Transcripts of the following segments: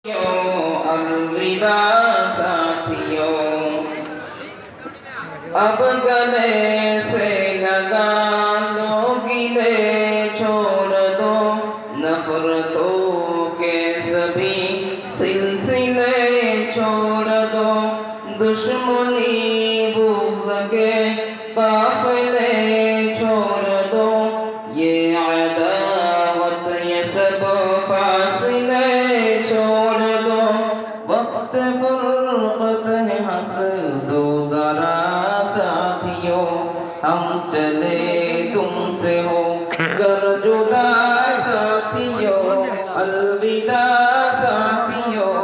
अलविदा साथियों, अब गले से लगा लो गिले छोड़ दो, नफरतों के सभी सिलसिले छोड़ दो, दुश्मनी बुग़्ज़ के काफ़िले छोड़ दो, ये अदावत ये सब फासिले छोड़ दो, वक्त फुरक़त है हसदो दरा साथियों, हम चले तुमसे हो कर जुदा साथियों, अलविदा साथियों,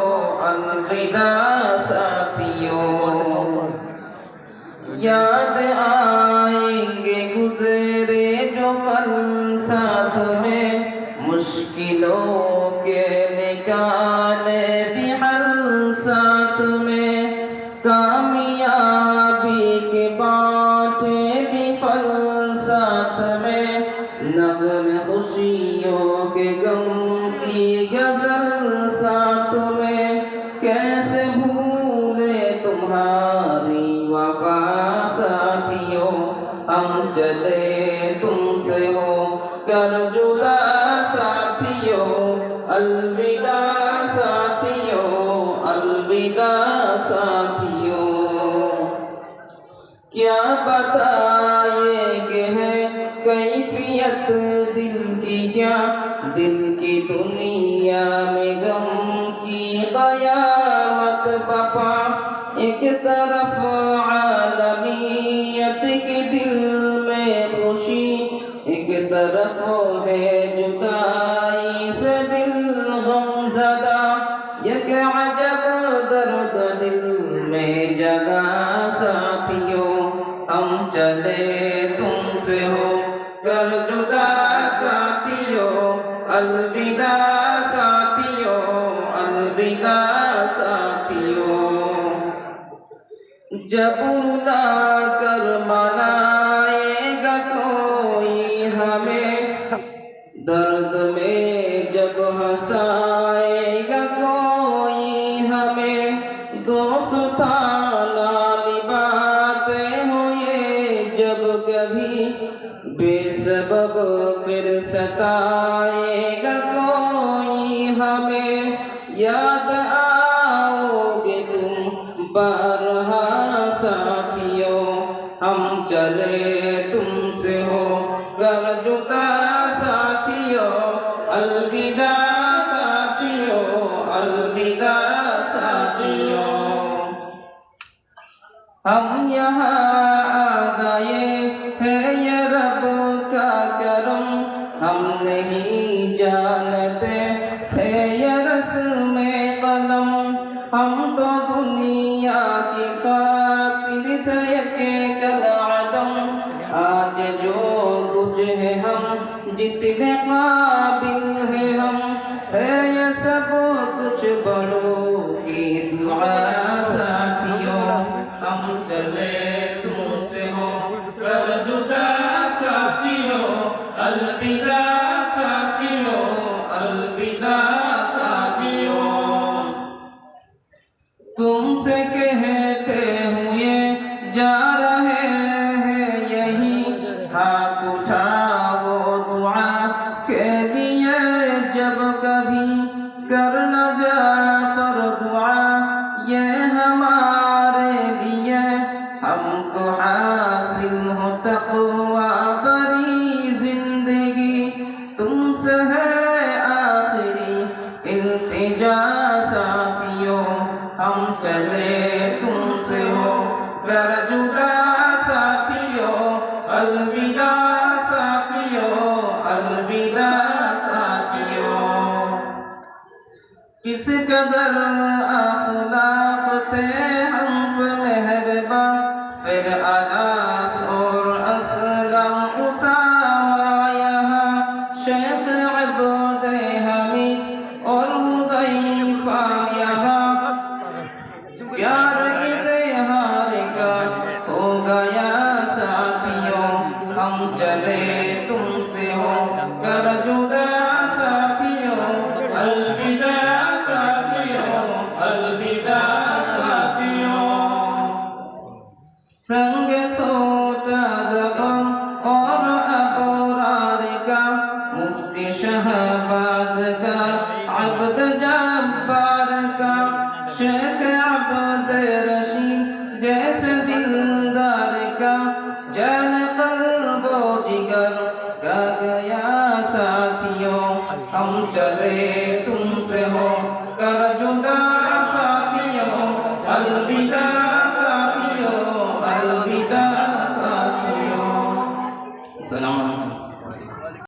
अलविदा साथियों। याद आएंगे गुज़रे जो पल साथ में, मुश्किलों के निकाले भी हल साथ में, कामयाबी के बांटे भी फल साथ में, नग़्मे खुशियों के गम की गज़ल साथ में, कैसे भूले तुम्हारी वफ़ा साथियों, हम चले तुमसे हो कर जुदा साथियों, अलविदा साथियों, अलविदा साथियों। क्या बताएंगे है कैफियत दिल की, क्या दिल की दुनिया में गम की क़यामत बपा, एक तरफ आलमियत के दिल में खुशी, एक तरफ है जुदाई से दिल गमज़दा, एक अजब दर्द दिल में जगा साथियों, हम चले तुमसे हो कर जुदा साथियों, अलविदा साथियों, अलविदा साथियों। जब रुला कर मनाएगा कोई हमें, दर्द में जब हंसाएगा कोई हमें, दोस्ताना बातें हो ये जब कभी, बेसबब फिर सताएगा कोई हमें, याद आओगे तुम बारहा साथियों, हम चले तुमसे हो कर जुदा साथियों, अलविदा साथियों, अलविदा साथियों। हम यहाँ आ गए हैं ये रब का करम, हम नहीं जानते थे ये रस्म कलम, हम तो दुनिया की खातिर थे के कल आदम, आज जो कुछ है हम जितने काबिल है हम, है ये सब कुछ बड़ों की दुआ साथियों, हम चले तुमसे हो कर जुदा साथियों, अलविदा साथियों, अलविदा साथियों। तुमसे कहते हुए जा रहे हैं यही, हाथ उठाओ दुआ के लिए जब कभी, करना जाफर दुआ ये हमारे लिए, हमको हासिल हो तक़वा भरी जिंदगी, तुमसे है आखिरी इल्तिजा साथियों, हम चले तुमसे हो कर जुदा साथियों, अलविदा साथियों, अलविदा साथियों। किस कदर अखलाक थे हम पे मेहरबा, फिर अनास और असलम उसामा यहाँ, शेख अब्द हमीद और हुज़ैफा यहाँ, प्यार इज़हार का हो गया साथियों, हम चले तुमसे हो कर जुदा साथियों, अलविदा साथियों। अब्द जब्बार का शेख अब्द रशीद जैसे दिलदार का जान कल्बो जिगर गा गया साथियों हम चले तुमसे हो